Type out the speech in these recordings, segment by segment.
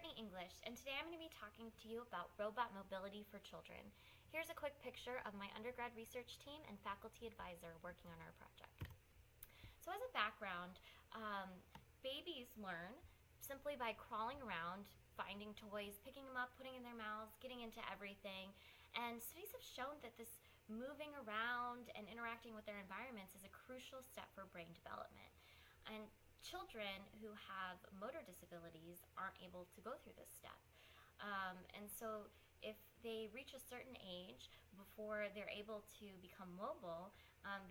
Brittany English, and today I'm going to be talking to you about robot mobility for children. Here's a quick picture of my undergrad research team and faculty advisor working on our project. So as a background, babies learn simply by crawling around, finding toys, picking them up, putting in their mouths, getting into everything. And studies have shown that this moving around and interacting with their environments is a crucial step for brain development. And children who have motor disabilities aren't able to go through this step. And so if they reach a certain age before they're able to become mobile,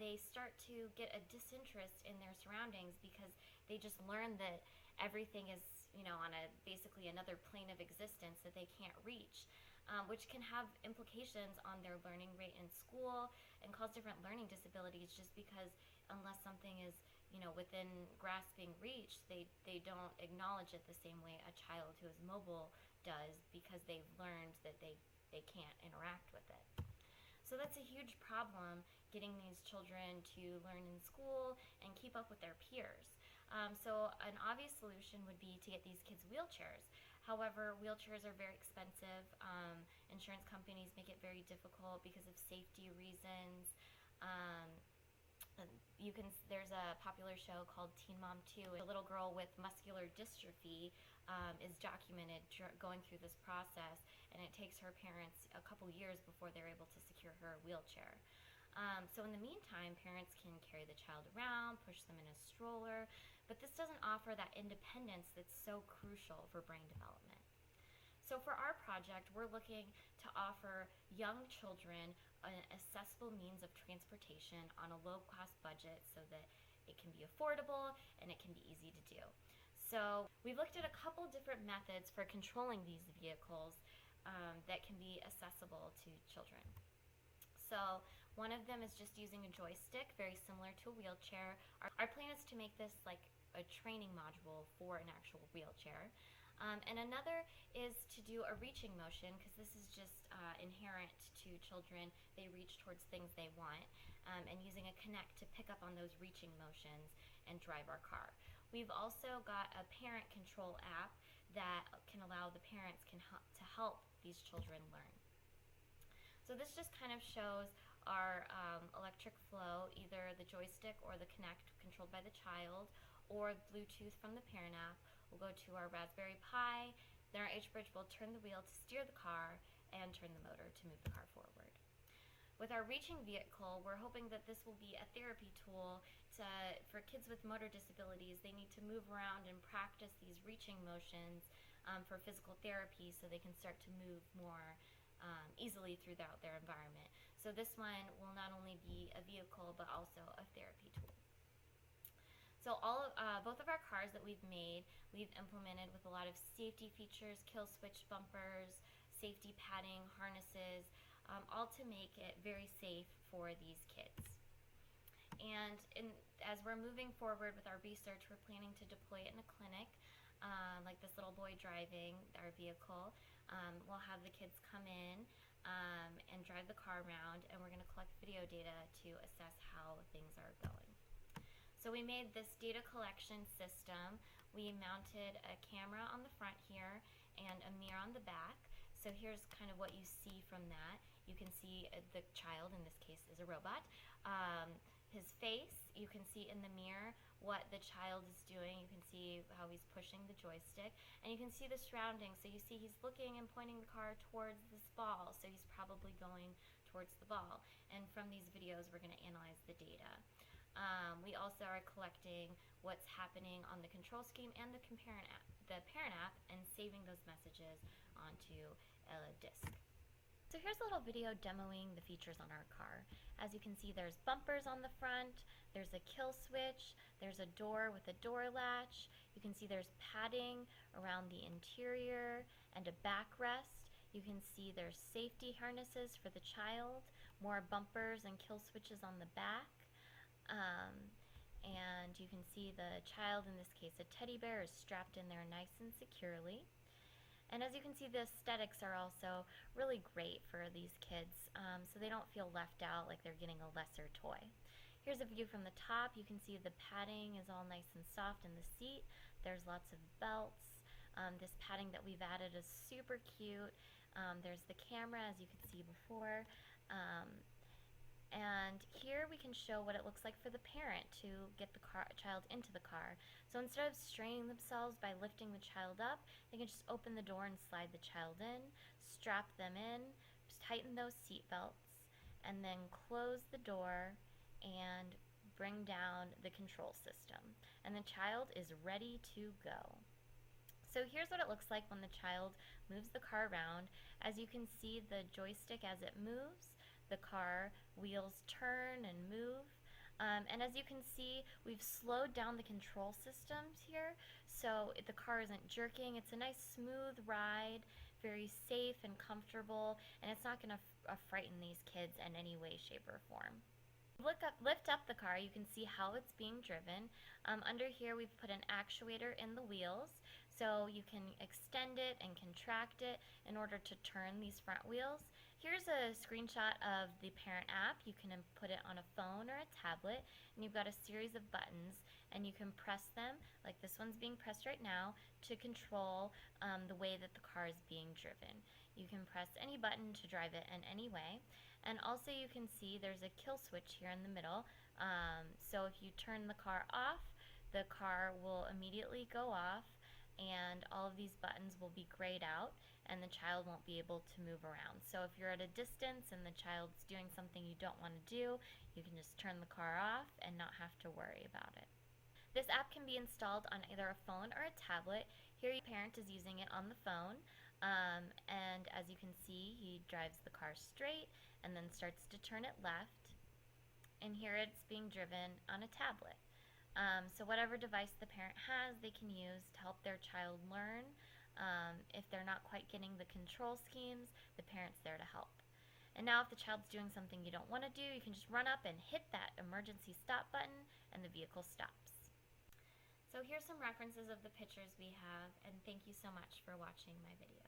they start to get a disinterest in their surroundings because they just learn that everything is, on basically another plane of existence that they can't reach, which can have implications on their learning rate in school and cause different learning disabilities just because unless something is within grasping reach, they don't acknowledge it the same way a child who is mobile does because they've learned that they can't interact with it. So that's a huge problem, getting these children to learn in school and keep up with their peers. So an obvious solution would be to get these kids wheelchairs. However, wheelchairs are very expensive. Insurance companies make it very difficult because of safety reasons. There's a popular show called Teen Mom 2. A little girl with muscular dystrophy is documented going through this process, and it takes her parents a couple years before they're able to secure her a wheelchair. So in the meantime, parents can carry the child around, push them in a stroller, but this doesn't offer that independence that's so crucial for brain development. So for our project, we're looking to offer young children an accessible means of transportation on a low-cost budget so that it can be affordable and it can be easy to do. So we've looked at a couple different methods for controlling these vehicles that can be accessible to children. So one of them is just using a joystick, very similar to a wheelchair. Our plan is to make this like a training module for an actual wheelchair. And another is to do a reaching motion, because this is just inherent to children. They reach towards things they want, and using a Connect to pick up on those reaching motions and drive our car. We've also got a parent control app that can allow the parents to help these children learn. So this just kind of shows our electric flow, either the joystick or the Connect controlled by the child, or Bluetooth from the parent app. We'll go to our Raspberry Pi, then our H-bridge will turn the wheel to steer the car and turn the motor to move the car forward. With our reaching vehicle, we're hoping that this will be a therapy tool for kids with motor disabilities. They need to move around and practice these reaching motions for physical therapy so they can start to move more easily throughout their environment. So this one will not only be a vehicle but also a therapy tool. So both of our cars that we've made, we've implemented with a lot of safety features, kill switch bumpers, safety padding, harnesses, all to make it very safe for these kids. And as we're moving forward with our research, we're planning to deploy it in a clinic, like this little boy driving our vehicle. We'll have the kids come in and drive the car around, and we're going to collect video data to assess how things are going. So we made this data collection system. We mounted a camera on the front here and a mirror on the back. So here's kind of what you see from that. You can see the child, in this case is a robot, his face. You can see in the mirror what the child is doing. You can see how he's pushing the joystick, and you can see the surroundings. So you see he's looking and pointing the car towards this ball, so he's probably going towards the ball. And from these videos, we're going to analyze the data. We also are collecting what's happening on the control scheme and the parent app, and saving those messages onto a disk. So here's a little video demoing the features on our car. As you can see, there's bumpers on the front, there's a kill switch, there's a door with a door latch. You can see there's padding around the interior and a backrest. You can see there's safety harnesses for the child, more bumpers and kill switches on the back. And you can see the child, in this case a teddy bear, is strapped in there nice and securely. And as you can see, the aesthetics are also really great for these kids, so they don't feel left out like they're getting a lesser toy. Here's a view from the top. You can see the padding is all nice and soft in the seat. There's lots of belts. This padding that we've added is super cute. There's the camera, as you could see before. Um, and here we can show what it looks like for the parent to get the child into the car. So instead of straining themselves by lifting the child up, they can just open the door and slide the child in, strap them in, tighten those seat belts, and then close the door and bring down the control system. And the child is ready to go. So here's what it looks like when the child moves the car around. As you can see, the joystick, as it moves, the car wheels turn and move. And as you can see, we've slowed down the control systems here, so the car isn't jerking. It's a nice smooth ride, very safe and comfortable, and it's not going to frighten these kids in any way, shape, or form. Lift up the car, you can see how it's being driven. Under here we've put an actuator in the wheels, so you can extend it and contract it in order to turn these front wheels. Here's a screenshot of the parent app. You can put it on a phone or a tablet, and you've got a series of buttons, and you can press them, like this one's being pressed right now, to control the way that the car is being driven. You can press any button to drive it in any way. And also you can see there's a kill switch here in the middle. So if you turn the car off, the car will immediately go off, and all of these buttons will be grayed out, and the child won't be able to move around. So if you're at a distance and the child's doing something you don't want to do, you can just turn the car off and not have to worry about it. This app can be installed on either a phone or a tablet. Here your parent is using it on the phone, and as you can see, he drives the car straight and then starts to turn it left, and here it's being driven on a tablet. So whatever device the parent has, they can use to help their child learn. If they're not quite getting the control schemes, the parent's there to help. And now if the child's doing something you don't want to do, you can just run up and hit that emergency stop button, and the vehicle stops. So here's some references of the pictures we have, and thank you so much for watching my video.